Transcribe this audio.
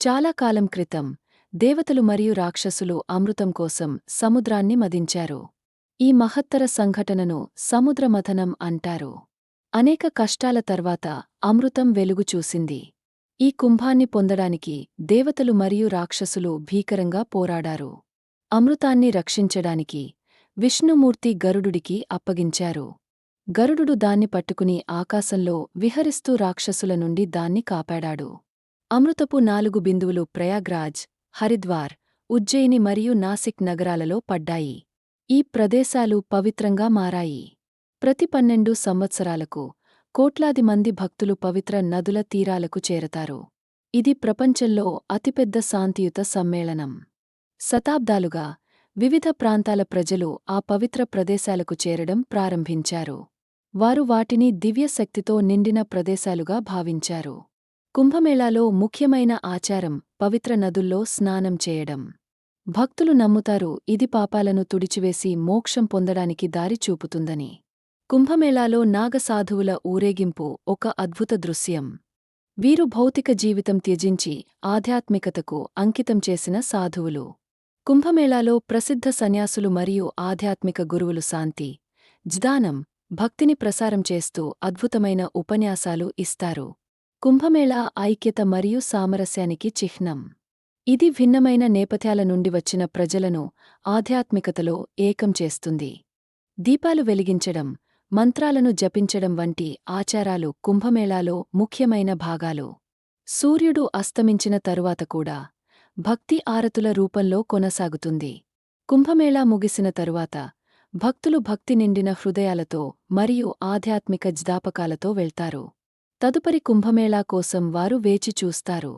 చాలా కాలం క్రితం దేవతలు మరియు రాక్షసులు అమృతం కోసం సముద్రాన్ని మదించారు. ఈ మహత్తర సంఘటనను సముద్రమథనం అంటారు. అనేక కష్టాల తర్వాత అమృతం వెలుగు చూసింది. ఈ కుంభాన్ని పొందడానికి దేవతలు మరియు రాక్షసులు భీకరంగా పోరాడారు. అమృతాన్ని రక్షించడానికి విష్ణుమూర్తి గరుడుడికి అప్పగించారు. గరుడుడు దాన్ని పట్టుకుని ఆకాశంలో విహరిస్తూ రాక్షసుల నుండి దాన్ని కాపాడాడు. అమృతపు 4 బిందువులు ప్రయాగ్రాజ్, హరిద్వార్, ఉజ్జయిని మరియు నాసిక్ నగరాలలో పడ్డాయి. ఈ ప్రదేశాలు పవిత్రంగా మారాయి. ప్రతి 12 సంవత్సరాలకు కోట్లాది మంది భక్తులు పవిత్ర నదుల తీరాలకు చేరతారు. ఇది ప్రపంచంలో అతిపెద్ద శాంతియుత సమ్మేళనం. శతాబ్దాలుగా వివిధ ప్రాంతాల ప్రజలు ఆ పవిత్ర ప్రదేశాలకు చేరడం ప్రారంభించారు. వారు వాటిని దివ్యశక్తితో నిండిన ప్రదేశాలుగా భావించారు. కుంభమేళాలో ముఖ్యమైన ఆచారం పవిత్ర నదుల్లో స్నానం చేయడం. భక్తులు నమ్ముతారు ఇది పాపాలను తుడిచివేసి మోక్షం పొందడానికి దారి చూపుతుందని. కుంభమేళాలో నాగసాధువుల ఊరేగింపు ఒక అద్భుత దృశ్యం. వీరు భౌతిక జీవితం త్యజించి ఆధ్యాత్మికతకు అంకితం చేసిన సాధువులు. కుంభమేళాలో ప్రసిద్ధ సన్యాసులు మరియు ఆధ్యాత్మిక గురువులు శాంతి, జ్ఞానం, భక్తిని ప్రసారం చేస్తూ అద్భుతమైన ఉపన్యాసాలు ఇస్తారు. కుంభమేళా ఐక్యత మరియు సామరస్యానికి చిహ్నం. ఇది భిన్నమైన నేపథ్యాల నుండి వచ్చిన ప్రజలను ఆధ్యాత్మికతలో ఏకం చేస్తుంది. దీపాలు వెలిగించడం, మంత్రాలను జపించడం వంటి ఆచారాలు కుంభమేళాలో ముఖ్యమైన భాగాలు. సూర్యుడు అస్తమించిన తరువాత కూడా భక్తి ఆరతుల రూపంలో కొనసాగుతుంది. కుంభమేళా ముగిసిన తరువాత భక్తులు భక్తి నిండిన హృదయాలతో మరియు ఆధ్యాత్మిక జ్ఞాపకాలతో వెళ్తారు. తదుపరి కుంభమేళా కోసం వారు వేచి చూస్తారు.